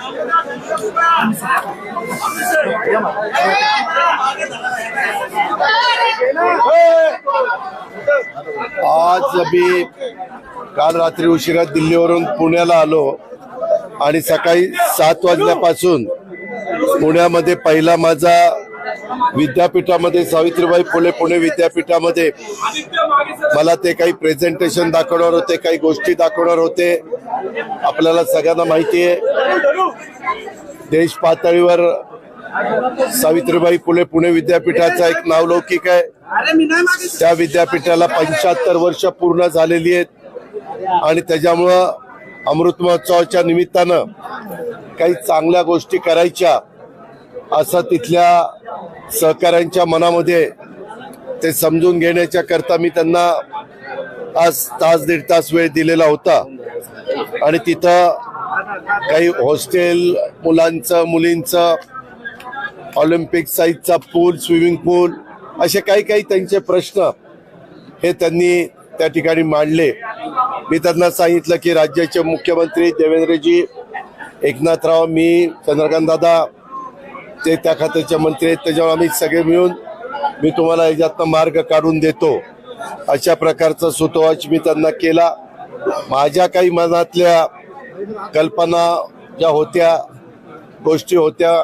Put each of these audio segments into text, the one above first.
आज मी काल रात्री उशिरा दिल्लीवरून पुण्याला आलो आणि सकाळी 7 वाजल्यापासून पुण्यामध्ये पहिला माझा विद्यापीठामध्ये सावित्रीबाई फुले पुणे विद्यापीठामध्ये मला ते काही प्रेझेंटेशन दाखवणार होते, काही गोष्टी दाखवणार होते. आपल्याला सगळ्यांना माहिती आहे देश पातळीवर सावित्रीबाई फुले पुणे विद्यापीठाचा एक नावलौकिक आहे. त्या विद्यापीठाला 75 वर्ष पूर्ण झालेली आहेत आणि त्याच्यामुळं अमृत महोत्सवाच्या निमित्तानं काही चांगल्या गोष्टी करायच्या असं तिथल्या सहकाऱ्यांच्या मनामध्ये ते समजून घेण्याच्या करता मी त्यांना आज तास दीड तास वेळ दिलेला होता. आणि तिथं काही हॉस्टेल मुलांचं मुलींचं ऑलिम्पिक साईजचा पूल स्विमिंग पूल असे काही काही त्यांचे प्रश्न हे त्यांनी त्या ठिकाणी मांडले. मी त्यांना सांगितलं की राज्याचे मुख्यमंत्री देवेंद्रजी एकनाथराव मी चंद्रकांत दादा ते त्या खात्याचे मंत्री आहेत त्याच्यावर आम्ही सगळे मिळून मी तुम्हाला याच्यातनं मार्ग काढून देतो अशा प्रकारचा सुतोवाच मी त्यांना केला. माझ्या काही मनातल्या कल्पना ज्या होत्या गोष्टी होत्या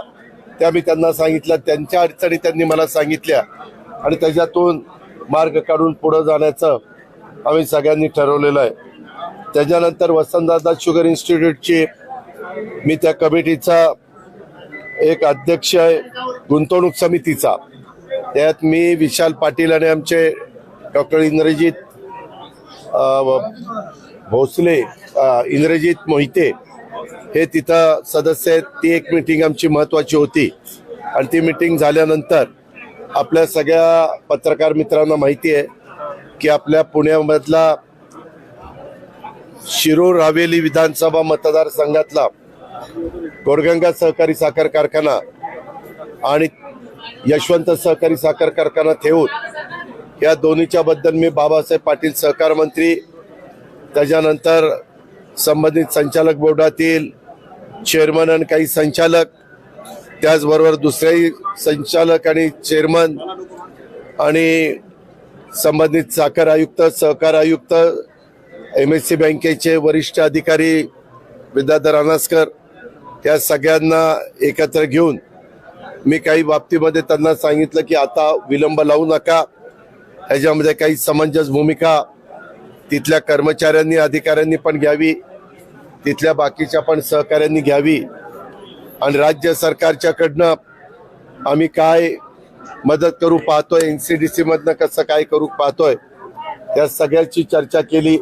त्या मी त्यांना सांगितल्या, त्यांच्या अडचणी त्यांनी मला सांगितल्या आणि त्याच्यातून मार्ग काढून पुढे जाण्याचं आम्ही सगळ्यांनी ठरवलेलं आहे. त्याच्यानंतर वसंतदादा शुगर इन्स्टिट्यूटची मी त्या कमिटीचा एक अध्यक्ष आहे गुंतवणूक समितीचा. त्यात मी विशाल पाटील आणि आमचे डॉक्टर इंद्रजित भोसले इंद्रजित मोहिते हे तिथं सदस्य आहेत. ती एक मीटिंग आमची महत्वाची होती आणि ती मीटिंग झाल्यानंतर आपल्या सगळ्या पत्रकार मित्रांना माहिती आहे की आपल्या पुण्यामधला शिरूर हवेली विधानसभा मतदारसंघातला गोरगंगा सहकारी साखर कारखाना आणि यशवंत सहकारी साखर कारखाना ठेवून या दोन्हीच्या बद्दल मी बाबासाहेब पाटील सहकार मंत्री त्याच्यानंतर संबंधित संचालक बोर्डातील चेअरमन आणि काही संचालक त्याचबरोबर दुसरेही संचालक आणि चेअरमन आणि संबंधित साखर आयुक्त सहकार आयुक्त MSC बँकेचे वरिष्ठ अधिकारी विद्याधर अनासकर या सगळ्यांना एकत्र घेऊन मी काही बाबतीमध्ये त्यांना सांगितलं की आता विलंब लावू नका, ह्याच्यामध्ये काही समंजस भूमिका तिथल्या कर्मचाऱ्यांनी अधिकाऱ्यांनी पण घ्यावी, तिथल्या बाकीच्या पण सहकाऱ्यांनी घ्यावी आणि राज्य सरकारच्याकडनं आम्ही काय मदत करू पाहतोय NCDC मधनं कसं काय करू पाहतोय या सगळ्याची चर्चा केली.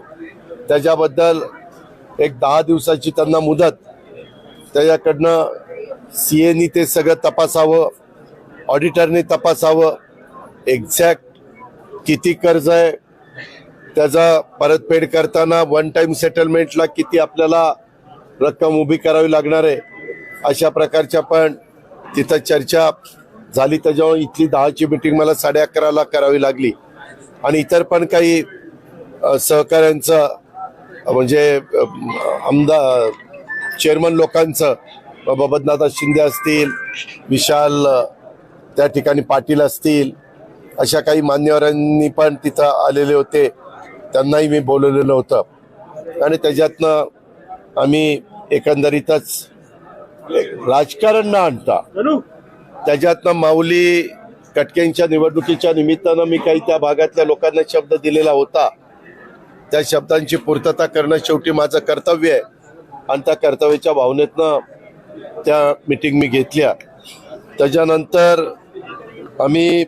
त्याच्याबद्दल एक 10 दिवसाची त्यांना मुदत त्याच्याकडनं CAनी ते सगळं तपासावं, ऑडिटरने तपासावं, एक्झॅक्ट किती कर्ज आहे त्याचा परतफेड करताना वन टाइम सेटलमेंटला किती आपल्याला रक्कम उभी करावी लागणार आहे अशा प्रकारच्या पण तिथं चर्चा झाली. त्याच्यामुळे इथली 10ची मीटिंग मला 11:30ला करावी लागली आणि इतर पण काही सहकाऱ्यांचं म्हणजे आमदार चेअरमन लोकांचं बबनदादा शिंदे असतील, विशाल त्या ठिकाणी पाटील असतील अशा काही मान्यवरांनी पण तिथं आलेले होते, त्यांनाही मी बोलवलेलं होतं आणि त्याच्यातनं आम्ही एकंदरीतच राजकारण न आणता त्याच्यातनं माऊली कटकेंच्या निवडणुकीच्या निमित्तानं मी काही त्या भागातल्या लोकांना शब्द दिलेला होता, त्या शब्दांची पूर्तता करणं शेवटी माझं कर्तव्य आहे आणि त्या कर्तव्याच्या भावनेतनं त्या मीटिंग मी घेतल्या. त्याच्यानंतर आम्ही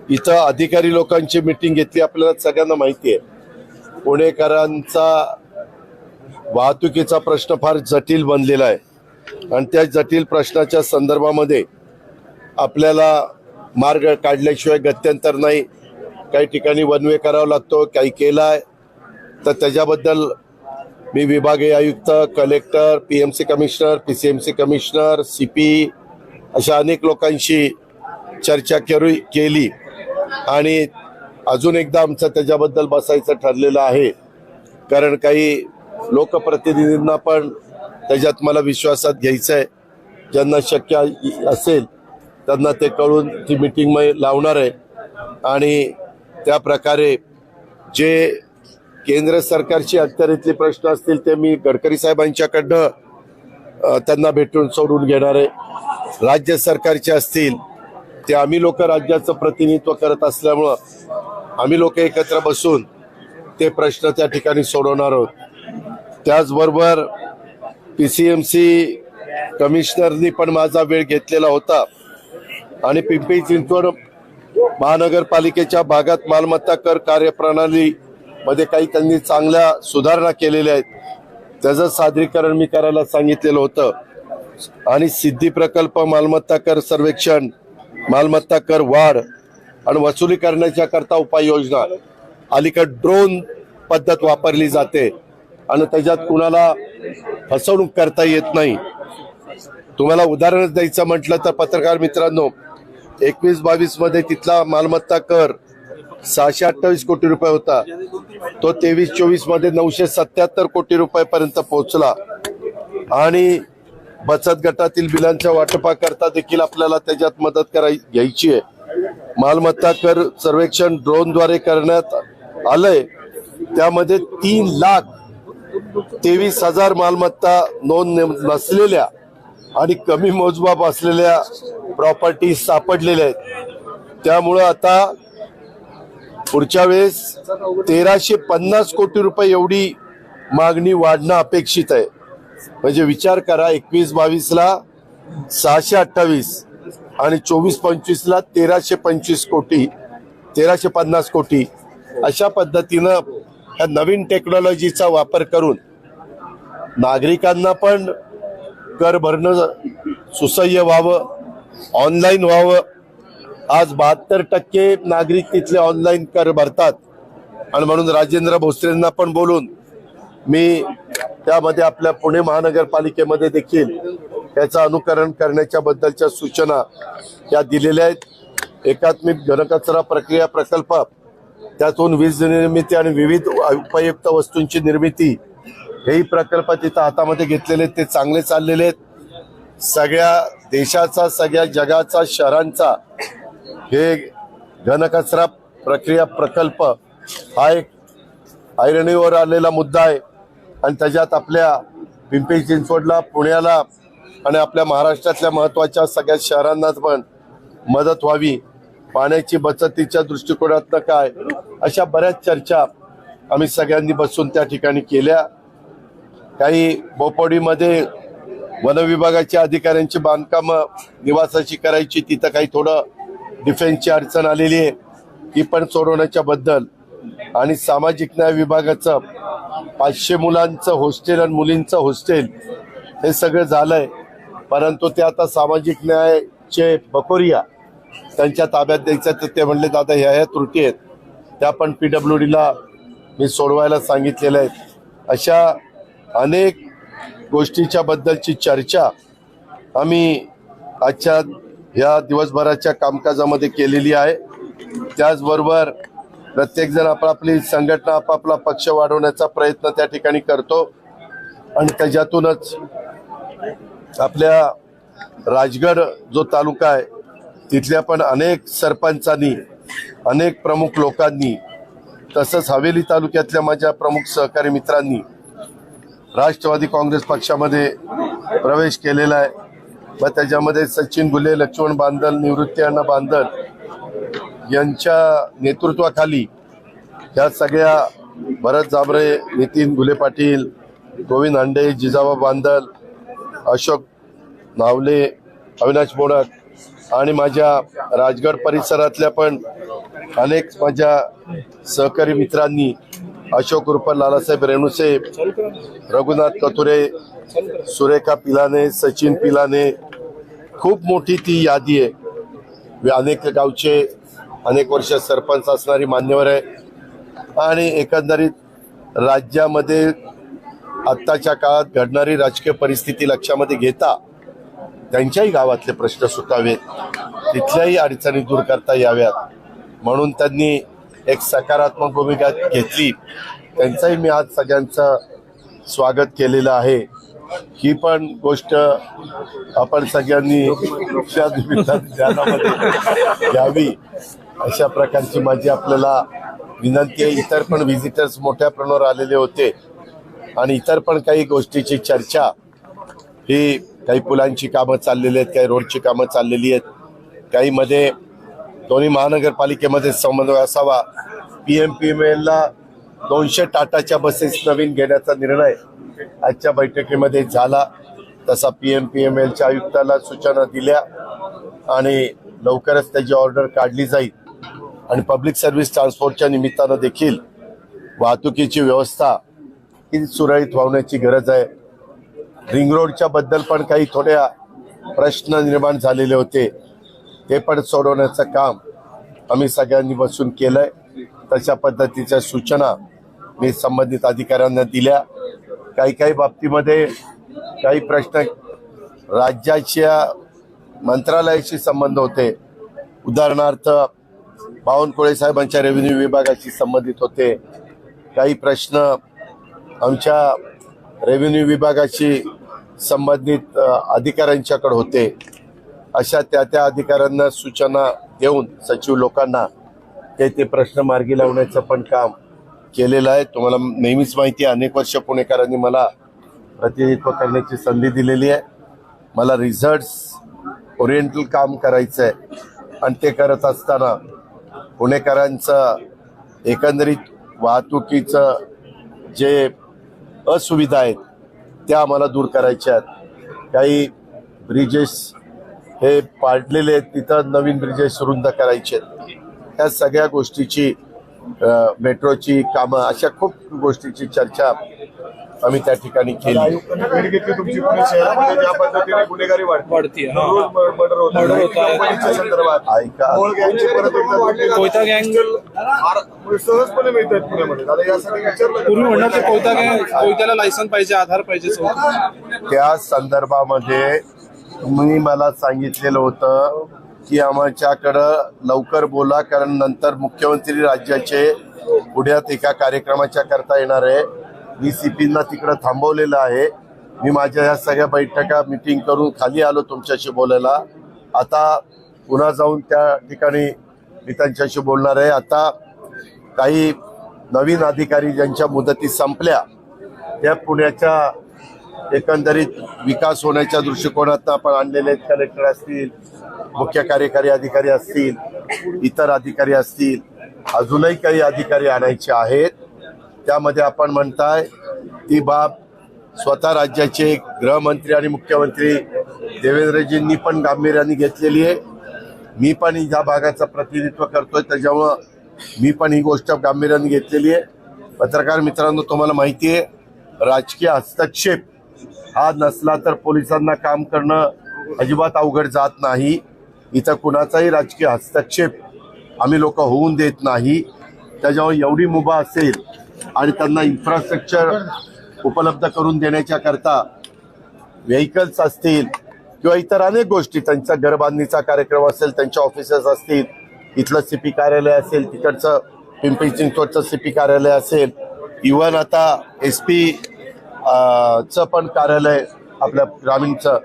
इथं अधिकारी लोकांची मीटिंग घेतली. आपल्याला सगळ्यांना माहिती आहे पुणेकरांचा वाहतुकीचा प्रश्न फार जटिल बनलेला आहे आणि त्या जटिल प्रश्नाच्या संदर्भामध्ये आपल्याला मार्ग काढल्याशिवाय गत्यंतर नाही. काही ठिकाणी वन वे करावा लागतो, काही केलाय तर त्याच्याबद्दल मी विभागीय आयुक्त, collector, PMC commissioner, PCMC commissioner, CP अशा अनेक लोकांशी चर्चा केली आणि अजून एकदा आमचं त्याच्याबद्दल बसायचं ठरलेलं आहे. कारण काही लोकप्रतिनिधींना पण त्याच्यात मला विश्वासात घ्यायचं आहे. ज्यांना शक्य असेल त्यांना ते कळून ती मीटिंग मी लावणार आहे आणि त्या प्रकारे जे केंद्र सरकारची अखत्यारीतले प्रश्न असतील ते मी गडकरी साहेबांच्याकडनं त्यांना भेटून सोडून घेणार आहे. राज्य सरकारचे असतील ते आम्ही लोक राज्याचं प्रतिनिधित्व करत असल्यामुळं आम्ही लोक एकत्र बसून ते प्रश्न त्या ठिकाणी सोडवणार आहोत. त्याचबरोबर PCMC कमिशनरनी पण माझा वेळ घेतलेला होता आणि पिंपरी चिंचवड महानगरपालिकेच्या भागात मालमत्ता कर कार्यप्रणाली मध्ये काही त्यांनी चांगल्या सुधारणा केलेल्या आहेत. त्याचं सादरीकरण मी करायला सांगितलेलं होतं आणि सिद्धी प्रकल्प, मालमत्ता कर सर्वेक्षण, मालमत्ता कर वाढ आणि वसुली करण्याच्या करता उपाययोजना. अलीकडे ड्रोन पद्धत वापरली जाते आणि त्याच्यात कुणाला फसवणूक करता येत नाही. तुम्हाला उदाहरण द्यायचं म्हटलं तर पत्रकार मित्रांनो, 21-22 मध्ये तिथला मालमत्ता कर 628 कोटी रुपये होता, तो 23-24 मध्ये 977 कोटी रुपयापर्यंत पोहोचला. आणि बचत गटातील बिलांच्या वाटपाकरता देखील आपल्याला त्याच्यात मदत घ्यायची आहे. मालमत्ता कर सर्वेक्षण ड्रोनद्वारे करण्यात आलंय, त्यामध्ये 3,23,000 मालमत्ता नोंद नसलेल्या आणि कमी मोजमाप असलेल्या प्रॉपर्टी सापडलेल्या आहेत. त्यामुळं आता पुढच्या वेळेस 1,350 कोटी रुपये एवढी मागणी वाढणं अपेक्षित आहे. म्हणजे विचार करा, 21-22 ला 628 आणि 24-25 ला 1,325 कोटी, 1,350 कोटी. अशा पद्धतीनं ह्या नवीन टेक्नॉलॉजीचा वापर करून नागरिकांना पण कर भरणं सुसह्य व्हावं, ऑनलाईन व्हावं. आज 72% नागरिक तिथले ऑनलाईन कर भरतात आणि म्हणून राजेंद्र भोसलेंना पण बोलून मी त्यामध्ये आपल्या पुणे महानगरपालिकेमध्ये देखील त्याचं अनुकरण करण्याच्या बद्दलच्या सूचना त्या दिलेल्या आहेत. एकात्मिक घनकचरा प्रक्रिया प्रकल्प, त्यातून वीज निर्मिती आणि विविध उपयुक्त वस्तूंची निर्मिती, हेही प्रकल्प तिथं हातामध्ये घेतलेले आहेत. ते चांगले चाललेले आहेत. सगळ्या देशाचा, सगळ्या जगाचा, शहरांचा हे घनकचरा प्रक्रिया प्रकल्प हा एक ऐरणीवर आलेला मुद्दा आहे आणि त्याच्यात आपल्या पिंपरी चिंचवडला, पुण्याला आणि आपल्या महाराष्ट्रातल्या महत्वाच्या सगळ्या शहरांना पण मदत व्हावी. पाण्याची बचतीच्या दृष्टिकोनातनं काय, अशा बऱ्याच चर्चा आम्ही सगळ्यांनी बसून त्या ठिकाणी केल्या. काही बोपोडीमध्ये वन विभागाच्या अधिकाऱ्यांची बांधकाम निवासाची करायची, तिथं काही थोडं डिफेन्सची अडचण आलेली आहे, ती पण सोडवण्याच्या बद्दल. आणि सामाजिक न्याय विभागाचं 500 मुलांचं हॉस्टेल आणि मुलींचं हॉस्टेल हे सगळं झालंय, परंतु ते आता सामाजिक न्यायचे बकोरिया त्यांच्या ताब्यात द्यायचं. तर ते म्हणले दादा ह्या त्रुटी आहेत, त्या पण PWDला मी सोडवायला सांगितलेल्या आहेत. अशा अनेक गोष्टीच्या बद्दलची चर्चा आम्ही आजच्या या दिवसभराच्या कामकाजामध्ये केलेली आहे. त्याचबरोबर प्रत्येकजण आपापली संघटना, आपापला पक्ष वाढवण्याचा प्रयत्न त्या ठिकाणी करतो आणि त्याच्यातूनच आपल्या राजगड जो तालुका आहे तिथल्या पण अनेक सरपंचांनी, अनेक प्रमुख लोकांनी, तसंच हवेली तालुक्यातल्या माझ्या प्रमुख सहकारी मित्रांनी राष्ट्रवादी काँग्रेस पक्षामध्ये प्रवेश केलेला आहे. व त्याच्यामध्ये सचिन गुले, लक्ष्मण बांदल, निवृत्ती बांदल यांच्या नेतृत्वाखाली या सगळ्या भरत जांभरे, नितीन गुले पाटील, गोविंद हांडे, जिजाबा बांदल, अशोक नावले, अविनाश मोडक आणि माझ्या राजगड परिसरातल्या पण अनेक माझ्या सहकारी मित्रांनी, अशोक उर्फ लालासाहेब रेणुसे, रघुनाथ कथुरे, सुरेखा पिलाने, सचिन पिलाने, खूप मोठी ती यादी आहे. अनेक गावचे अनेक वर्ष सरपंच असणारी मान्यवर आहे आणि एकंदरीत राज्यामध्ये आत्ताच्या काळात घडणारी राजकीय परिस्थिती लक्षामध्ये घेता त्यांच्याही गावातले प्रश्न सुटावेत, तिथल्याही अडचणी दूर करता याव्यात म्हणून त्यांनी एक सकारात्मक भूमिका घेतली. त्यांचंही मी आज सगळ्यांचं स्वागत केलेलं आहे. ही पण गोष्ट आपण सगळ्यांनी ध्यानामध्ये घ्यावी अशा प्रकारची माझी आपल्याला विनंती आहे. इतर पण व्हिजिटर्स मोठ्या प्रमाणावर आलेले होते आणि इतर पण काही गोष्टीची चर्चा, ही काही पुलांची कामं चाललेली आहेत, काही रोडची कामं चाललेली आहेत, काही मध्ये दोन्ही महानगरपालिकेमध्ये समन्वय असावा. PMPMLला 200 टाटाच्या बसेस नवीन घेण्याचा निर्णय आजच्या बैठकीमध्ये झाला. तसा PMPMLच्या आयुक्ताला सूचना दिल्या आणि लवकरच त्याची ऑर्डर काढली जाईल. आणि पब्लिक सर्व्हिस ट्रान्सपोर्टच्या निमित्तानं देखील वाहतुकीची व्यवस्था ही सुरळीत होण्याची गरज आहे. रिंग रोडच्या बद्दल पण काही थोड्या प्रश्न निर्माण झालेले होते, ते पण सोडवण्याचं काम आम्ही सगळ्यांनी बसून केलंय. तशा पद्धतीच्या सूचना मी संबंधित अधिकाऱ्यांना दिल्या. काही बाबतीमध्ये काही प्रश्न राज्याच्या मंत्रालयाशी संबंध होते. उदाहरणार्थ बावनकुळे साहेबांच्या रेव्हेन्यू विभागाशी संबंधित होते. काही प्रश्न आमच्या रेव्हेन्यू विभागाशी संबंधित अधिकाऱ्यांच्याकडे होते. अशा त्या अधिकाऱ्यांना सूचना देऊन सचिव लोकांना ते प्रश्न मार्गी लावण्याचं पण काम केलेलं आहे. तुम्हाला नेहमीच माहिती आहे, अनेक वर्ष पुणेकरांनी मला प्रतिनिधित्व करण्याची संधी दिलेली आहे. मला रिझल्ट्स ओरिएंटल काम करायचं आहे आणि ते करत असताना पुणेकरांचं एकंदरीत वाहतुकीचं जे असुविधा आहेत त्या आम्हाला दूर करायच्या आहेत. काही ब्रिजेस हे पाडलेले आहेत, तिथं नवीन ब्रिजेस रुंद करायचे आहेत. या सगळ्या गोष्टीची मेट्रोची कामं, अशा खूप गोष्टीची चर्चा आम्ही त्या ठिकाणी केली. तुमची पुणे शहरामध्ये ज्या पद्धतीने गुन्हेगारी वाढती सहजपणे मिळतात पुण्यामध्ये. आता यासाठी विचारलं, पूर्वी म्हणणार कोयत्याला लायसन पाहिजे, आधार पाहिजे, त्या संदर्भामध्ये तुम्ही मला सांगितलेलं होतं की आमच्याकडं लवकर बोला, कारण नंतर मुख्यमंत्री राज्याचे पुण्यात एका कार्यक्रमाच्या करता येणार आहे. मी CPना तिकडं थांबवलेलं आहे. मी माझ्या या सगळ्या बैठका मिटिंग करून खाली आलो तुमच्याशी बोलायला. आता पुन्हा जाऊन त्या ठिकाणी मी त्यांच्याशी बोलणार आहे. आता काही नवीन अधिकारी ज्यांच्या मुदती संपल्या, त्या पुण्याच्या एकंदरीत विकास होण्याच्या दृष्टिकोनातून आपण आणलेले आहेत. कलेक्टर असतील, मुख्य कार्यकारी अधिकारी असतील, इतर अधिकारी असतील, अजूनही काही अधिकारी आणायचे आहेत. त्यामध्ये आपण म्हणताय ती बाब स्वतः राज्याचे गृहमंत्री आणि मुख्यमंत्री देवेंद्रजींनी पण गांभीर्याने घेतलेली आहे. मी पण या भागाचं प्रतिनिधित्व करतोय, त्याच्यामुळं मी पण ही गोष्ट गांभीर्याने घेतलेली आहे. पत्रकार मित्रांनो, तुम्हाला माहिती आहे, राजकीय हस्तक्षेप हा नसला तर पोलिसांना काम करणं अजिबात अवघड जात नाही. इथं कुणाचाही राजकीय हस्तक्षेप आम्ही लोक होऊन देत नाही. त्याच्यामुळे एवढी मुभा असेल आणि त्यांना इन्फ्रास्ट्रक्चर उपलब्ध करून देण्याच्या करता व्हेकल्स असतील किंवा इतर अनेक गोष्टी, त्यांचा घरबांधणीचा कार्यक्रम असेल, त्यांच्या ऑफिसेस असतील, इथलं CP कार्यालय असेल, तिकडचं पिंपरी चिंचवडचं CP कार्यालय असेल, इव्हन आता SP चं पण कार्यालय आपल्या ग्रामीणचं,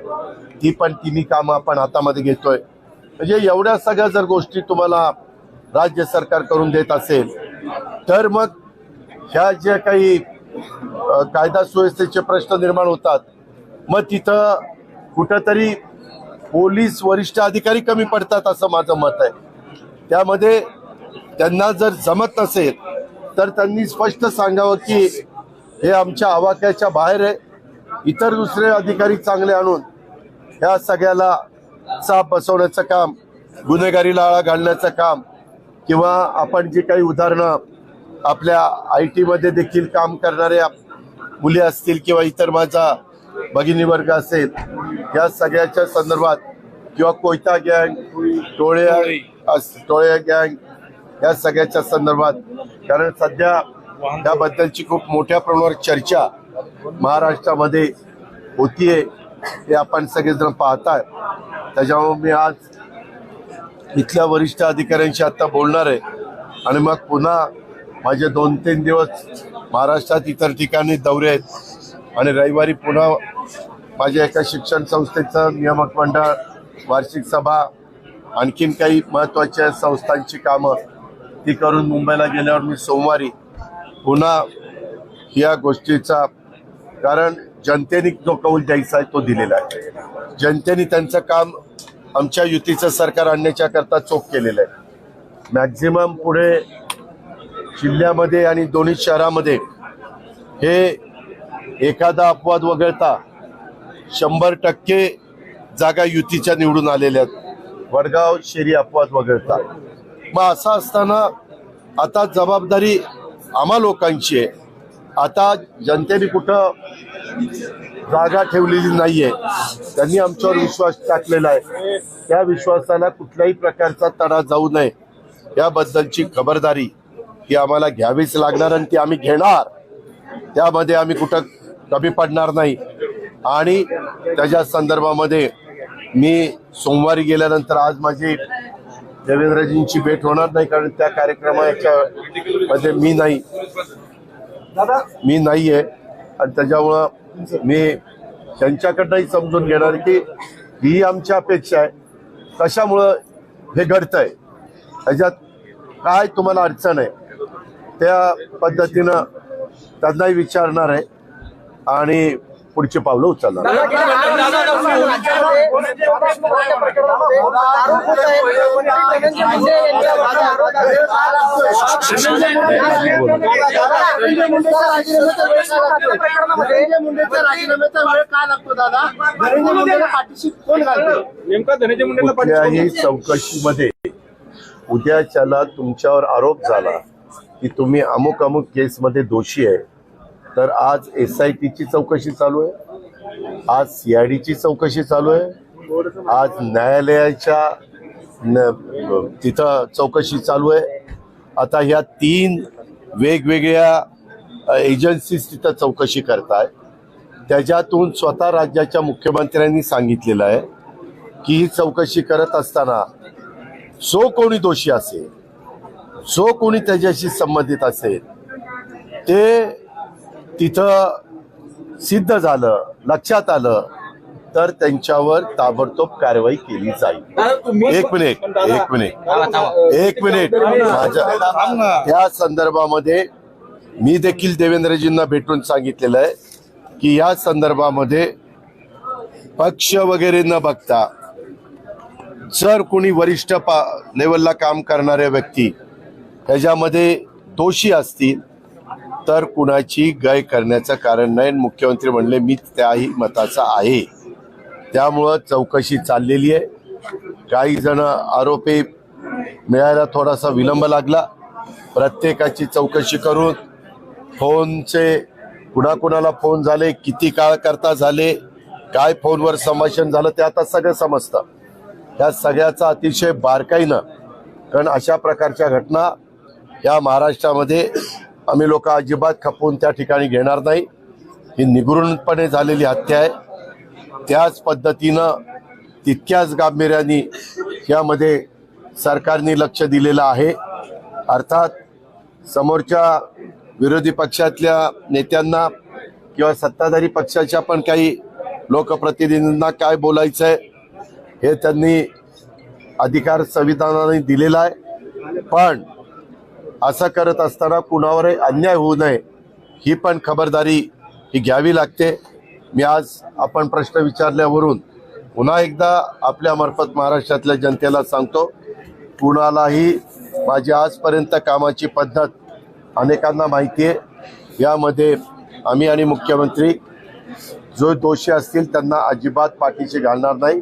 ती पण तिन्ही कामं आपण हातामध्ये घेतोय. म्हणजे एवढ्या सगळ्या जर गोष्टी तुम्हाला राज्य सरकार करून देत असेल तर मग ह्या ज्या काही कायदा सुव्यवस्थेचे प्रश्न निर्माण होतात, मग तिथं कुठंतरी पोलीस वरिष्ठ अधिकारी कमी पडतात असं माझं मत आहे. त्यामध्ये त्यांना जर जमत नसेल तर त्यांनी स्पष्ट सांगावं की हे आमच्या आवाक्याच्या बाहेर आहे. इतर दुसरे अधिकारी चांगले आणून ह्या सगळ्याला चाप बसवण्याचं काम, गुन्हेगारीला आळा घालण्याचं काम, किंवा आपण जी काही उदाहरणं आपल्या IT मध्ये देखील काम करणाऱ्या मुली असतील किंवा इतर माझा भगिनी वर्ग असेल, या सगळ्याच्या संदर्भात, किंवा कोयता गँग, टोळे गँग, या सगळ्याच्या संदर्भात, कारण सध्या त्याबद्दलची खूप मोठ्या प्रमाणावर चर्चा महाराष्ट्रामध्ये होतीये, हे आपण सगळेजण पाहताय. त्याच्यामुळे मी आज इथल्या वरिष्ठ अधिकाऱ्यांशी आता बोलणार आहे आणि मग पुन्हा माझे 2-3 दिवस महाराष्ट्रात इतर ठिकाणी दौरे आहेत. आणि रविवारी पुन्हा माझ्या एका शिक्षण संस्थेचं नियामक मंडळ, वार्षिक सभा, आणखीन काही महत्त्वाच्या संस्थांची कामं ती करून मुंबईला गेल्यावर मी सोमवारी पुन्हा या गोष्टीचा, कारण जनतेने जो कौल द्यायचा आहे तो दिलेला आहे. जनतेने त्यांचं काम आमच्या युतीचं सरकार आणण्याच्या करता चोख केलेलं आहे. मॅक्झिमम पुढे जिल्ह्यामध्ये आणि दोन्ही शहरामध्ये हे एखादा अपवाद वगळता 100% जागा युतीच्या निवडून आलेल्या आहेत, वडगाव शेरी अपवाद वगळता. मग असं असताना आता जबाबदारी आम्हा लोकांची आहे. आता जनतेने कुठं जागा ठेवलेली नाहीये, त्यांनी आमच्यावर विश्वास टाकलेला आहे. त्या विश्वासाला कुठल्याही प्रकारचा तडा जाऊ नये याबद्दलची खबरदारी ही आम्हाला घ्यावीच लागणार आणि ती आम्ही घेणार. त्यामध्ये आम्ही कुठं कमी पडणार नाही. आणि त्याच्या संदर्भामध्ये मी सोमवारी गेल्यानंतर आज माझी देवेंद्रजींची भेट होणार नाही, कारण त्या कार्यक्रमाच्या मध्ये मी नाहीये आणि त्याच्यामुळं मी त्यांच्याकडनंही समजून घेणार की ही आमची अपेक्षा आहे, कशामुळं हे घडतंय, ह्याच्यात काय तुम्हाला अडचण आहे, त्या पद्धतीनं त्यांनाही विचारणार आहे आणि पुढची पावलं उचलणार. कुठल्याही चौकशीमध्ये उद्याच्याला तुमच्यावर आरोप झाला की तुम्ही अमुक अमुक केसमध्ये दोषी आहे, तर आज SITची चौकशी चालू आहे, आज CIDची चौकशी चालू आहे, आज न्यायालयाच्या तिथं चौकशी चालू आहे. आता ह्या 3 वेगवेगळ्या एजन्सीज तिथं चौकशी करताय. त्याच्यातून स्वतः राज्याच्या मुख्यमंत्र्यांनी सांगितलेलं आहे की ही चौकशी करत असताना जो कोणी दोषी असेल, जो कोणी त्याच्याशी संबंधित असेल, ते तिथं सिद्ध झालं, लक्षात आलं, तर त्यांच्यावर ताबडतोब कारवाई केली जाईल. एक मिनिट माझ्या त्या संदर्भामध्ये मी देखील देवेंद्रजींना भेटून सांगितलेलं आहे की या संदर्भामध्ये पक्ष वगैरे न बघता जर कोणी वरिष्ठ लेवलला काम करणाऱ्या व्यक्ती त्याच्यामध्ये दोषी असतील तर कुणाची गय करण्याचं कारण नाही. मुख्यमंत्री म्हणले मी त्याही मताचा आहे. त्यामुळं चौकशी चाललेली आहे. काही जण आरोपी मिळायला थोडासा विलंब लागला. प्रत्येकाची चौकशी करून फोनचे कुणाकुणाला फोन झाले, किती काळ करता झाले, काय फोनवर संभाषण झालं, ते आता सगळं समजतं. या सगळ्याचा अतिशय बारकाईनं, कारण अशा प्रकारच्या घटना या महाराष्ट्रामध्ये आम्ही लोक अजिबात खपवून त्या ठिकाणी घेणार नाही. ही निगूढपणे झालेली हत्या आहे. त्याच पद्धतीनं तितक्याच गांभीर्याने यामध्ये सरकारने लक्ष दिलेलं आहे. अर्थात समोरच्या विरोधी पक्षातल्या नेत्यांना किंवा सत्ताधारी पक्षाच्या पण काही लोकप्रतिनिधींना काय बोलायचं आहे हे त्यांनी अधिकार संविधानाने दिलेला आहे. पण असं करत असताना कुणावरही अन्याय होऊ नये ही पण खबरदारी ही घ्यावी लागते. मी आज आपण प्रश्न विचारल्यावरून पुन्हा एकदा आपल्या मार्फत महाराष्ट्रातल्या जनतेला सांगतो, कुणालाही माझी आजपर्यंत कामाची पद्धत अनेकांना माहिती आहे. यामध्ये आम्ही आणि मुख्यमंत्री जो दोषी असतील त्यांना अजिबात पाठीशी घालणार नाही.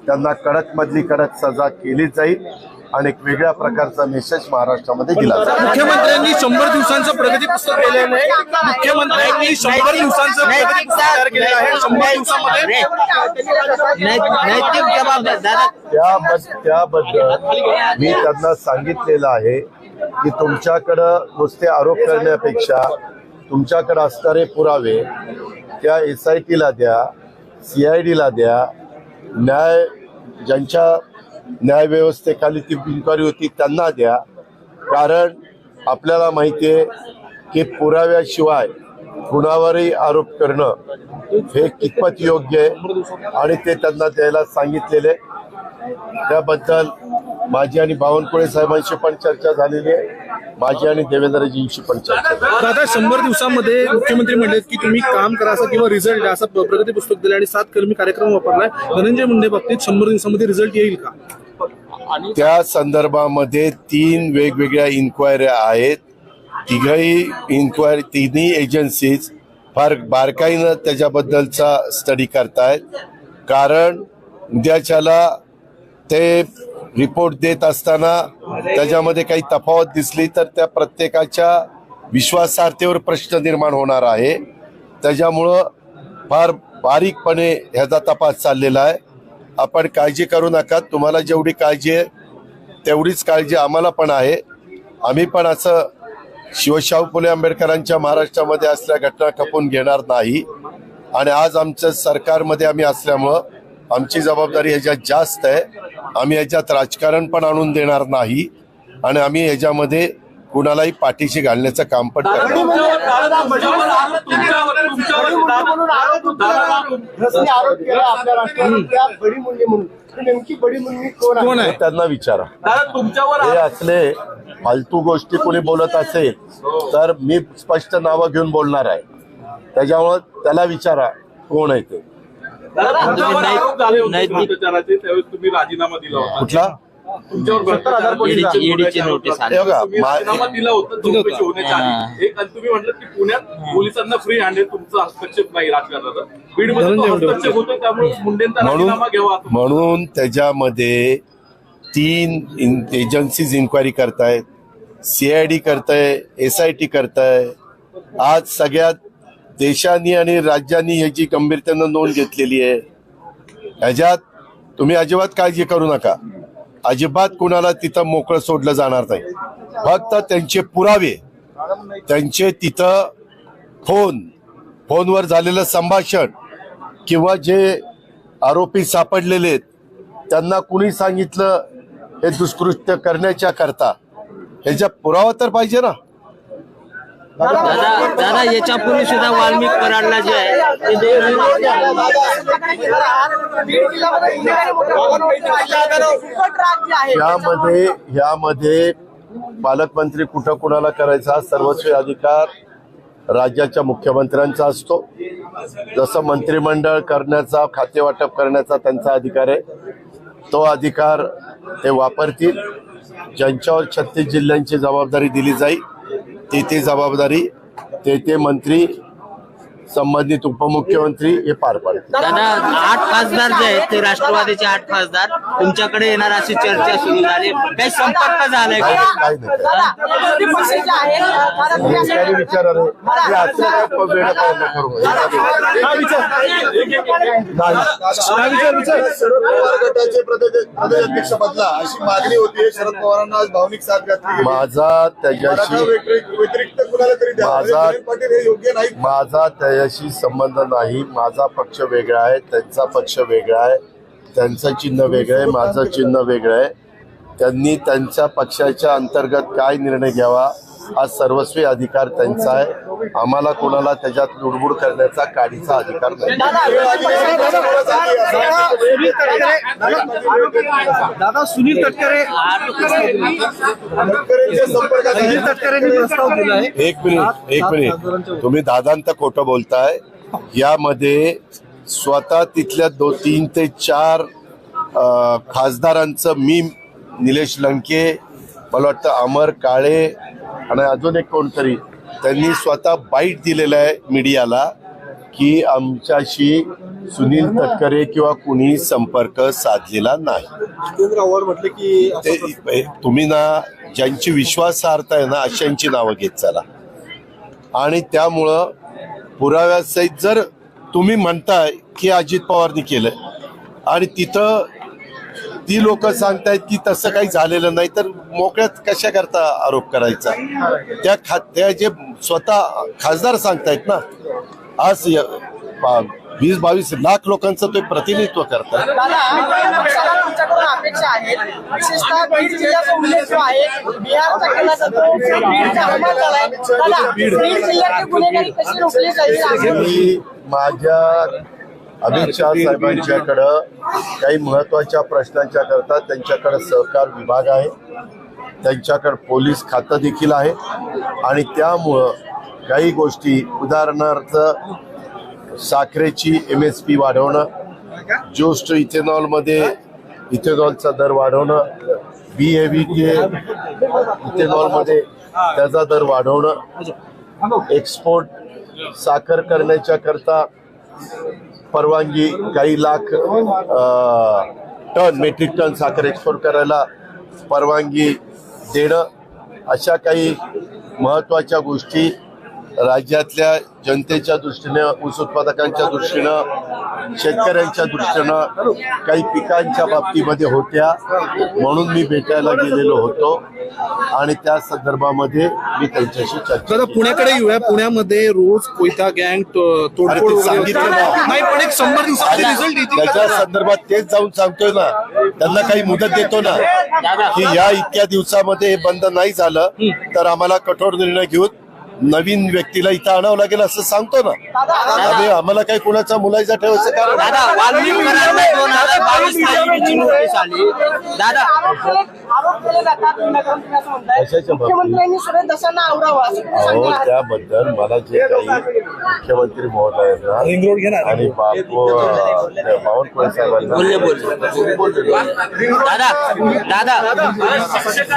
त्यांना कडकमधली कडक सजा केली जाईल आणि एक वेगळ्या प्रकारचा मेसेज महाराष्ट्रामध्ये दिला जाईल. मुख्यमंत्र्यांनी 100 दिवसांचं प्रगती पुस्तक केलेलं आहे. मुख्यमंत्र्यांनी 100 दिवसांचं प्रगती पुस्तक तयार केलेलं आहे. 100 दिवसामध्ये नैतिक जबाबदारी त्याबद्दल मी त्यांना सांगितलेलं आहे की तुमच्याकडं नुसते आरोप करण्यापेक्षा तुमच्याकडे असणारे पुरावे त्या SITला द्या, CIDला द्या, ज्यांच्या न्यायव्यवस्थेखाली ती इन्क्वायरी होती त्यांना द्या. कारण आपल्याला माहिती आहे की पुराव्याशिवाय कुणावरही आरोप करणं हे कितपत योग्य आहे आणि ते त्यांना द्यायला सांगितलेले. त्याबद्दल माझी आणि बावनकुळे साहेबांशी पण चर्चा झालेली आहे, माझी आणि देवेंद्रजींशी पण चर्चा झाली. दादा 100 दिवसांमध्ये मुख्यमंत्री म्हणले की तुम्ही काम करा असं किंवा रिझल्ट असं प्रगती पुस्तक दिलं आणि 7 कलमी कार्यक्रम वापरलाय. धनंजय मुंडे बाबतीत 100 दिवसांमध्ये रिझल्ट येईल का? त्या संदर्भामध्ये 3 वेगवेगळ्या इन्क्वायऱ्या आहेत. तिन्ही एजन्सीज फार बारकाईनं त्याच्याबद्दलचा स्टडी करतायत. कारण उद्याच्याला ते रिपोर्ट देत असताना त्याच्यामध्ये काही तफावत दिसली तर त्या प्रत्येकाच्या विश्वासार्हतेवर प्रश्न निर्माण होणार आहे. त्याच्यामुळं फार बारीकपणे ह्याचा तपास चाललेला आहे. आपण काळजी करू नका. तुम्हाला जेवढी काळजी आहे तेवढीच काळजी आम्हाला पण आहे. आम्ही पण असं शिवशाहू फुले आंबेडकरांच्या महाराष्ट्रामध्ये असल्या घटना खपून घेणार नाही. आणि आज आमच्या सरकारमध्ये आम्ही असल्यामुळं आमची जबाबदारी ह्याच्यात जास्त आहे. आम्ही ह्याच्यात राजकारण पण आणून देणार नाही आणि आम्ही ह्याच्यामध्ये कुणालाही पाठीशी घालण्याचं काम पण करणार. कोण आहे? त्यांना विचारा. हे असले फालतू गोष्टी कोणी बोलत असेल तर मी स्पष्ट नावं घेऊन बोलणार आहे. त्याच्यामुळे त्याला विचारा कोण आहे ते. तुम्ही राजीनामा दिला होता. कुठला? ईडीची नोटीस आली. राजीनामा दिला होता चौकशी होण्याच्या आधी. एक आणि तुम्ही म्हटलं की पुण्यात पोलिसांना फ्री हँड आहे, तुमचा हस्तक्षेप नाही राजकारणाचा. बीडमध्ये तो हस्तक्षेप होतो, त्यामुळे मुंडेंचा राजीनामा घ्यावा. म्हणून त्याच्यामध्ये 3 एजन्सीज इन्क्वायरी करतायत, CID करताय, SIT करताय. आज सगळ्यात देशांनी आणि राज्यांनी ह्याची गंभीरतेनं नोंद घेतलेली आहे. ह्याच्यात तुम्ही अजिबात काळजी करू नका. अजिबात कुणाला तिथं मोकळं सोडलं जाणार नाही. फक्त त्यांचे पुरावे, त्यांचे तिथं फोनवर झालेलं संभाषण किंवा जे आरोपी सापडलेले आहेत त्यांना कुणी सांगितलं हे दुष्कृत्य करण्याच्या करता, ह्याचा पुरावा तर पाहिजे ना. दादा याच्यापूर्वी सुद्धा वाल्मिक कराडला जे आहे यामध्ये पालकमंत्री कुठं कुणाला करायचा सर्वस्वी अधिकार राज्याच्या मुख्यमंत्र्यांचा असतो. जसं मंत्रिमंडळ करण्याचा, खाते वाटप करण्याचा त्यांचा अधिकार आहे, तो अधिकार ते वापरतील. ज्यांच्यावर 36 जिल्ह्यांची जबाबदारी दिली जाईल ती जबाबदारी ते मंत्री, संबंधित उपमुख्यमंत्री हे पार पाडतील. दादा 8 खासदार जे आहेत ते राष्ट्रवादीचे 8 खासदार तुमच्याकडे येणार अशी चर्चा सुरू झाली. काही संपर्क झालाय का? काही नाही. विचारा रे. हे असं काय वेगळं काय नका करू. शरद पवार गटाचे प्रदेशाध्यक्ष बदला अशी मागणी होती. शरद पवारांना आज भावनिक साथ घातली. माझा त्याच्याशी व्यतिरिक्त कुणाला तरी द्यावा. पाटील हे योग्य नाही. माझा त्याच्याशी संबंध नाही. माझा पक्ष वेगळा आहे, त्यांचा पक्ष वेगळा आहे, त्यांचं चिन्ह वेगळं आहे, माझं चिन्ह वेगळं आहे. त्यांनी त्यांच्या पक्षाच्या अंतर्गत काय निर्णय घ्यावा हा सर्वस्वी अधिकार त्यांचा आहे. आम्हाला कोणाला त्याच्यात लुडबुड करण्याचा काडीचा अधिकार नाही. दादा सुनील तटकरे प्रस्ताव दिलाय. एक मिनिट तुम्ही दादांत खोटं बोलताय. यामध्ये स्वतः तिथल्या 3 ते 4 खासदारांचं, मी, निलेश लंके, मला वाटतं अमर काळे आणि अजून एक कोणतरी, त्यांनी स्वतः बाईट दिलेला आहे मीडियाला की आमच्याशी सुनील तटकरे किंवा कुणी संपर्क साधलेला नाही. म्हटलं की तुम्ही ना ज्यांची विश्वासार्हता आहे ना अशांची नावं घेत चला. आणि त्यामुळं पुराव्यासहित जर तुम्ही म्हणताय की अजित पवारनी केलं आणि तिथं ती लोक सांगतायत की तसं काही झालेलं नाही, तर मोकळ्यात कशा करता आरोप करायचा. त्या जे स्वतः खासदार सांगतायत ना, आज 20-22 लाख लोकांचं ते प्रतिनिधित्व करतात. दादा पक्षाला तुमच्याकडून अपेक्षा आहेत, विशेषतः बीड जिल्ह्याचा उल्लेख जो आहे बिहारचा केला जातो, बीडचा हमाल झालाय. दादा बीड जिल्ह्यातील गुन्हेगारी कशी रोखली जाईल? मी माझ्या अमित शहा साहेबांच्याकडं काही महत्वाच्या प्रश्नांच्या करता त्यांच्याकडे सहकार विभाग आहे, त्यांच्याकडे पोलीस खातं देखील आहे आणि त्यामुळं काही गोष्टी उदाहरणार्थ साखरेची MSP वाढवणं, ज्यूस्ट इथेनॉलमध्ये इथेनॉलचा दर वाढवणं, BAVK इथेनॉलमध्ये त्याचा दर वाढवणं, एक्सपोर्ट साखर करण्याच्या करता परवानगी काही लाख मेट्रिक टन साखर एक्सपोर्ट करायला परवानगी देणं, अशा काही महत्त्वाच्या गोष्टी राज्यातल्या जनतेच्या दृष्टीनं, ऊस उत्पादकांच्या दृष्टीनं, शेतकऱ्यांच्या दृष्टीनं काही पिकांच्या बाबतीमध्ये होत्या, म्हणून मी भेटायला गेलेलो होतो आणि त्या संदर्भामध्ये मी त्यांच्याशी चर्चा दादा पुण्याकडे येऊया. पुण्यामध्ये रोज कोयता गँग तोडफोड अरे ते सांगितलं ना. नाही, पण एक 100 दिवसाचे रिझल्ट येतील त्याच्या संदर्भात तेच जाऊन सांगतोय ना, त्यांना काही मुदत देतो ना की या इतक्या दिवसामध्ये हे बंद नाही झालं तर आम्हाला कठोर निर्णय घेऊन नवीन व्यक्तीला इथं आणावं लागेल असं सांगतो ना. आम्ही आम्हाला काही कुणाचा मुलायचा ठेवायचं कारण नाही. दादा वाल्मिकांना 2022 तारखेची नोटीस आली. दादा आरोप केले जातात विनाकारण, तुम्ही असं म्हणताय कशाच्या बाबतीत? मुख्यमंत्र्यांनी सगळ्या दशांना आवरावं असं तुम्ही अहो सांगताय. त्याबद्दल मला जे काही मुख्यमंत्री महोदयांना आणि बावनकुळे साहेबांना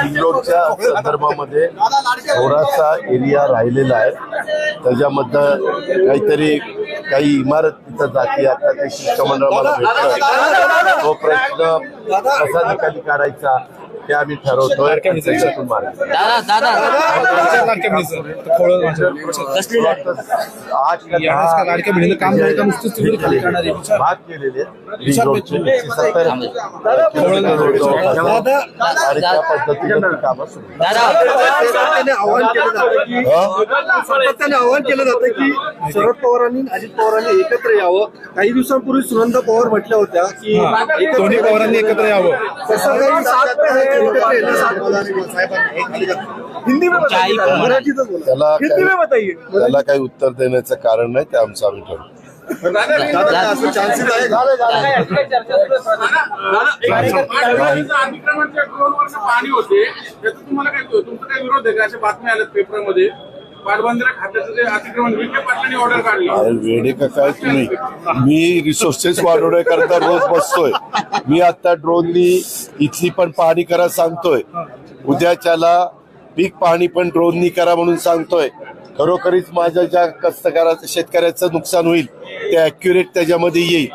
रिंगरोडच्या संदर्भामध्ये थोडासा एरिया राहिलेला आहे, त्याच्यामधलं काही इमारत तिथं जाती. आता ते शिष्टमंडळ मला भेटलं, तो प्रश्न कसा निकाली काढायचा ते आम्ही ठरवतोय. त्याच्यातून मार्ग दादा कसली लाट? 8 का 10 लाडक्या बहिणीला काम झालं का नुसतीच तिकडे खाली काढणार आहे? भाग केलेले रिंग रोडचे 170 आणि त्या पद्धतीनं ती कामं सुरू आहेत. दादा सातत्याने आवाहन केलं जातं की शरद पवारांनी अजित पवारांनी एकत्र यावं. काही दिवसांपूर्वी सुनंदा पवार म्हटल्या होत्या की दोन्ही पवारांनी एकत्र यावं. तसं काही सात एकत्र येणं, हिंदी में बताइए, मराठीतच बोला. हिंदी में बताइए. त्याला काही उत्तर देण्याचं कारण नाही, ते आमचं आम्ही ठरवू. चान्सेस आहे अतिक्रमणच्या ड्रोनवरचं पाणी होते त्याचं तुम्हाला काय तुमचा काय विरोध आहे का? अशा बातम्या आल्यात पेपरमध्ये पाटबंधारे खात्याचं जे अतिक्रमण विखे पाटलांनी ऑर्डर काढली. अरे वेडे का काय तुम्ही? मी रिसोर्सेस वाढवण्याकरता रोज बसतोय. मी आता ड्रोननी इथली पण पाहणी करा सांगतोय, उद्याच्याला पीक पाहणी पण ड्रोननी करा म्हणून सांगतोय. खरोखरीच माझ्या ज्या कष्टकऱ्याचं शेतकऱ्याचं नुकसान होईल ते अॅक्युरेट त्याच्यामध्ये येईल.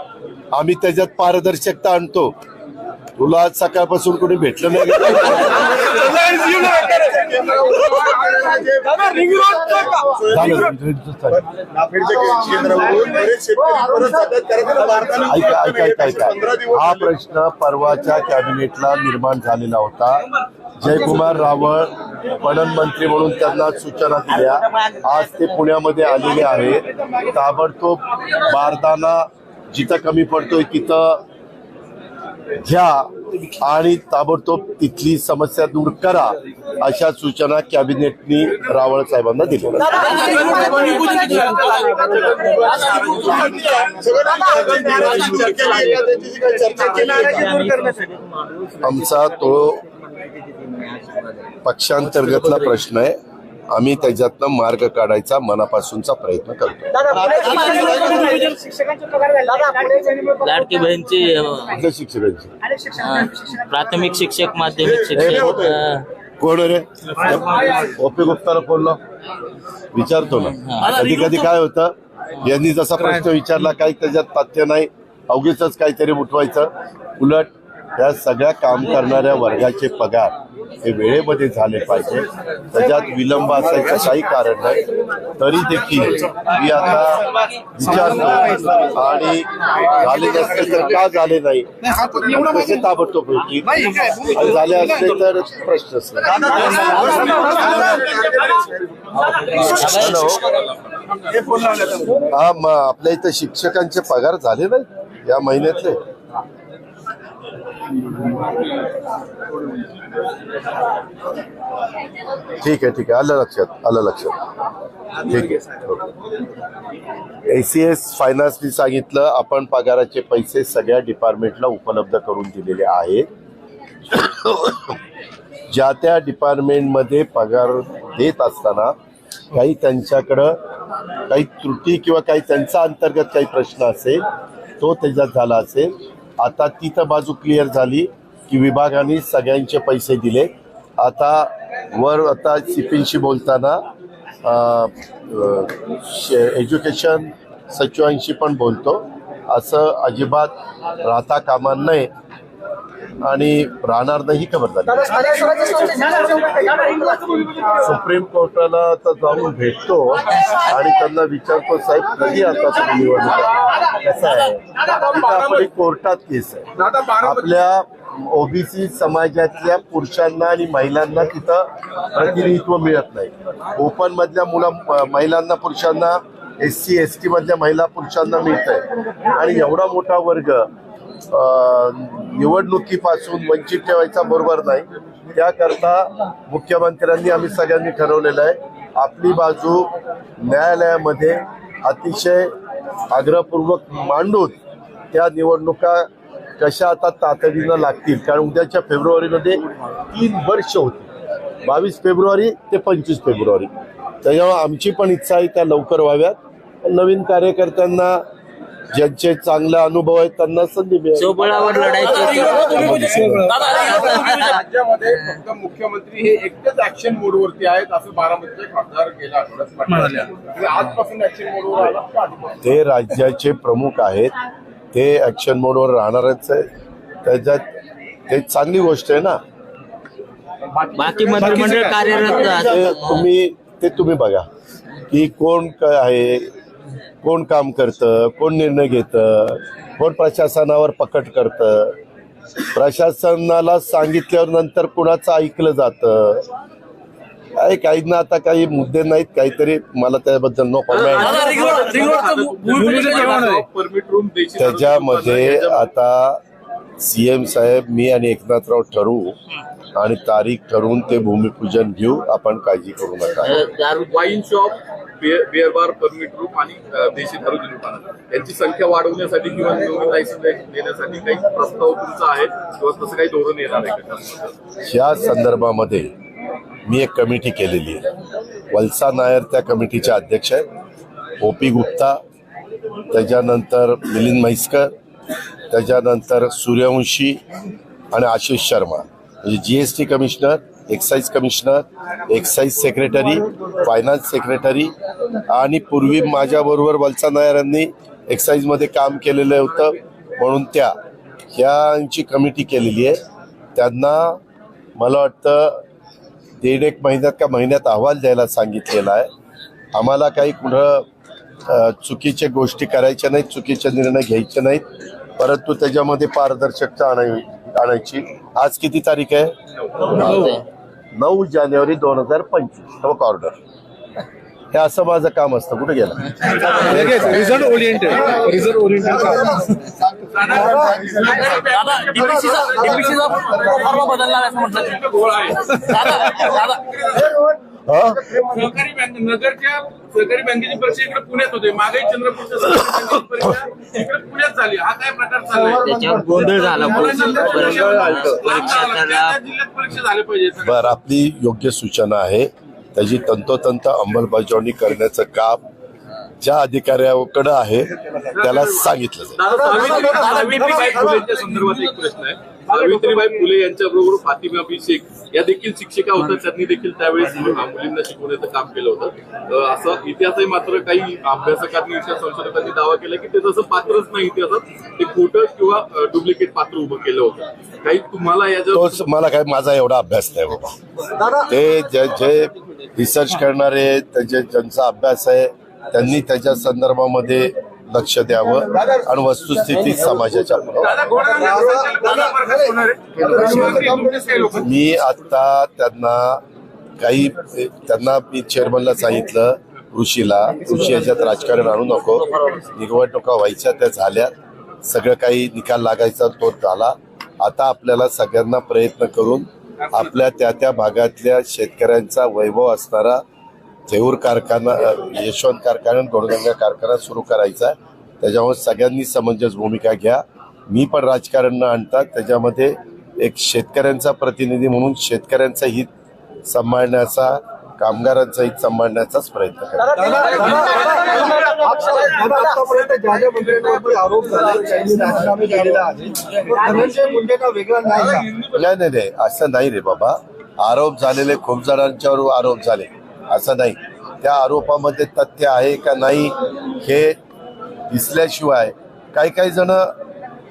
आम्ही त्याच्यात पारदर्शकता आणतो. तुला आज सकाळपासून कोणी भेटलं नाही? ऐका. हा प्रश्न परवाच्या कॅबिनेटला निर्माण झालेला होता. जयकुमार रावळ पणन मंत्री म्हणून त्यांना सूचना दिल्या. आज ते पुण्यामध्ये आलेले आहेत. ताबडतोब बारदाना जिथं कमी पडतोय तिथं घ्या आणि ताबडतोब तिथली समस्या दूर करा, अशा सूचना कॅबिनेटनी रावळ साहेबांना दिल्या. आमचा तो पक्षांतर्गतला प्रश्न आहे. आम्ही त्याच्यातनं मार्ग काढायचा मनापासूनचा प्रयत्न करतो. लाडकी बहीणची कुठल्या शिक्षकांची? प्राथमिक शिक्षक, माध्यमिक शिक्षक. कोण रे? ओपी गुप्ताला फोनला विचारतो ना. कधी कधी काय होतं, यांनी जसा प्रश्न विचारला काही त्याच्यात तथ्य नाही, अवघीच काहीतरी उठवायचं. उलट त्या सगळ्या काम करणाऱ्या वर्गाचे पगार हे वेळेमध्ये झाले पाहिजे, त्याच्यात विलंब असायचं काही कारण नाही. तरी देखील मी आता विचारतो आणि झाले नसते तर का झाले नाही, कसे ताबडतोब होतील, आणि झाले असते तर प्रश्नच नाही. हा मग आपल्या इथं शिक्षकांचे पगार झाले नाही या महिन्यातले. ठीक आहे आलं लक्षात ठीक आहे. ACS फायनान्सनी सांगितलं आपण पगाराचे पैसे सगळ्या डिपार्टमेंटला उपलब्ध करून दिलेले आहेत. ज्या त्या डिपार्टमेंटमध्ये पगार देत असताना काही त्यांच्याकडं काही त्रुटी किंवा काही त्यांचा अंतर्गत काही प्रश्न असेल तो त्याच्यात झाला असेल. आता तिथं बाजू क्लिअर झाली की विभागाने सगळ्यांचे पैसे दिले. आता CPशी बोलताना एज्युकेशन सचिवांशी पण बोलतो. असं अजिबात राहता कामा नये आणि राहणार नाही खबर झाली. सुप्रीम कोर्टाला आता जाऊन भेटतो आणि त्यांना विचारतो साहेब कधी आता तुम्ही निवडणूक कसं आहे. आपली कोर्टात केस आहे. आपल्या OBC समाजातल्या पुरुषांना आणि महिलांना तिथं प्रतिनिधित्व मिळत नाही. ओपन मधल्या महिलांना पुरुषांना SC ST मधल्या महिला पुरुषांना मिळत आहे आणि एवढा मोठा वर्ग निवडणुकीपासून वंचित ठेवायचा बरोबर नाही. त्याकरता मुख्यमंत्र्यांनी आम्ही सगळ्यांनी ठरवलेलं आहे आपली बाजू न्यायालयामध्ये अतिशय आग्रहपूर्वक मांडून त्या निवडणुका कशा आता तातडीनं लागतील. कारण उद्याच्या फेब्रुवारीमध्ये 3 वर्ष होती 22 फेब्रुवारी ते 25 फेब्रुवारी. त्याच्यामुळे आमची पण इच्छा आहे त्या लवकर व्हाव्यात. नवीन कार्यकर्त्यांना ज्यांचे चांगला अनुभव आहेत त्यांना संधी मिळेल. स्वबळावर लढायची. राज्यामध्ये फक्त मुख्यमंत्री हे एकटेच ऍक्शन मोडवरती आहेत असं बारामतीचे खासदार गेल्या आठवड्यात म्हणाले. आजपासून ऍक्शन मोडवर आला का? ते राज्याचे प्रमुख आहेत ते ऍक्शन मोडवर राहणारच आहे. त्याच्यात ते चांगली गोष्ट आहे ना. बाकी मंत्रिमंडळ कार्यरत तुम्ही बघा की कोण काय आहे, कोण काम करतं, कोण निर्णय घेतं, कोण प्रशासनावर पकड करतं, प्रशासनाला सांगितल्यावर नंतर कुणाचं ऐकलं जातं. काहींना आता काही मुद्दे नाहीत काहीतरी मला त्याबद्दल नो कमेंट. त्याच्यामध्ये आता CM साहेब मी आणि एकनाथराव ठरवू आणि तारीख ठरवून ते भूमिपूजन घेऊ. आपण काळजी करू नका. Wine shop, beer bar, permit room आणि देशी दारूची दुकानं यांची संख्या वाढवण्यासाठी किंवा लायसन्स देण्यासाठी काही प्रस्ताव तुमचा आहे किंवा तसं काही धोरण येणार आहे का? या संदर्भामध्ये मी एक कमिटी केलेली आहे. वल्सा नायर त्या कमिटीचे अध्यक्ष आहेत. OP गुप्ता, त्याच्यानंतर मिलिंद म्हैसकर, त्याच्यानंतर सूर्यवंशी आणि आशिष शर्मा म्हणजे GST commissioner, excise commissioner, excise secretary, finance secretary आणि पूर्वी माझ्याबरोबर वल्सा नायर यांनी एक्साईजमध्ये काम केलेलं होतं म्हणून ह्यांची कमिटी केलेली आहे. त्यांना मला वाटतं 1.5 महिन्यात का महिन्यात अहवाल द्यायला सांगितलेला आहे. आम्हाला काही कुठं चुकीच्या गोष्टी करायच्या नाहीत, चुकीचे निर्णय घ्यायचे नाहीत, परंतु त्याच्यामध्ये पारदर्शकता आणायची. आज किती तारीख आहे? 9 जानेवारी 2025 ऑर्डर. हे असं माझं काम असतं. कुठे गेला रिझल्ट ओरिएंटेड बदलणार असं म्हटलं. सहकारी बँक नगरच्या सहकारी बँकेची परीक्षा इकडे पुण्यात होते. मागे चंद्रपूरच्या सहकारी बँकेची परीक्षा इकडे पुण्यात झाली. हा काय प्रकार चाललाय? त्याच्यावर गोंधळ झाला. जिल्ह्यात परीक्षा झाली पाहिजे. बरं, आपली योग्य सूचना आहे. त्याची तंतोतंत अंमलबजावणी करण्याचं काम ज्या अधिकाऱ्याकडे आहे त्याला सांगितलं जाईल. सावित्रीबाई फुलेंच्या संदर्भात एक प्रश्न आहे. सावित्रीबाई फुले यांच्याबरोबर फातिमा बी शेख या देखील शिक्षिका होत्या. त्यांनी देखील त्यावेळेस मुलींना शिकवण्याचं काम केलं होतं. असं इतिहासही मात्र काही अभ्यासकांनी, संशोधकांनी दावा केला की ते जसं पात्रच नाही इतिहासात, ते खोटं किंवा डुप्लिकेट पात्र उभं केलं होतं. काही तुम्हाला याच्यावर मला काय माझा एवढा अभ्यास नाही बाबा. ते जे रिसर्च करणारे ज्यांचा अभ्यास आहे त्यांनी त्याच्या संदर्भामध्ये लक्ष द्यावं आणि वस्तुस्थिती समाजाच्या मी आता त्यांना मी चेअरमनला सांगितलं कृषी याच्यात राजकारण आणू नको. निवडणुका व्हायच्या त्या झाल्या, सगळं काही निकाल लागायचा तो झाला. आता आपल्याला सगळ्यांना प्रयत्न करून आपल्या त्या भागातल्या शेतकऱ्यांचा वैभव असणारा थेऊर कारखाना, यशवंत कारखाना आणि गोडगंगा कारखाना सुरू करायचा. त्याच्यामुळे सगळ्यांनी समंजस भूमिका घ्या. मी पण राजकारण न आणता त्याच्यामध्ये एक शेतकऱ्यांचा प्रतिनिधी म्हणून शेतकऱ्यांचं हित सांभाळण्याचा, कामगारांचं हित सांभाळण्याचाच प्रयत्न करा. आतापर्यंत ज्या ज्या मंत्र्यांवरती आरोप झाले त्यांनी राजीनामे दिलेले आहेत, धनंजय मुंडेंना वेगळा नाही का? नाही असं नाही रे बाबा. आरोप झालेले खूप जणांच्यावर आरोप झाले, असं नाही. त्या आरोपामध्ये तथ्य आहे का नाही हे दिसल्याशिवाय काही जण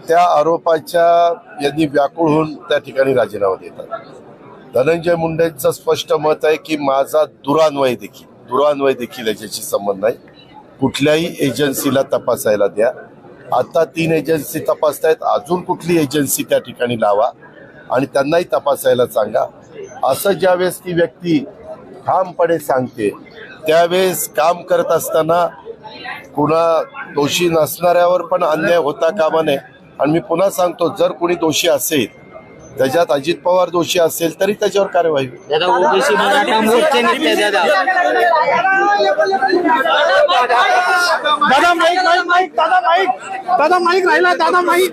त्या आरोपाच्या यांनी व्याकुळ होऊन त्या ठिकाणी राजीनामा देतात. धनंजय मुंडेंचं स्पष्ट मत आहे की माझा दुरान्वय देखील याच्याशी संबंध नाही. कुठल्याही एजन्सीला तपासायला द्या. आता 3 एजन्सी तपासतायत, अजून कुठली एजन्सी त्या ठिकाणी लावा आणि त्यांनाही तपासायला सांगा. असं ज्यावेळेस ती व्यक्ती ठामपणे सांगते त्यावेळेस काम करत असताना कुणा दोषी नसणाऱ्यावर पण अन्याय होता कामा नये. आणि मी पुन्हा सांगतो, जर कोणी दोषी असेल, त्याच्यात अजित पवार दोषी असेल तरी त्याच्यावर कारवाई होईल. दादा ओबीसी मराठा मोर्चे नेते दादा दादा माईक राहिला दादा माईक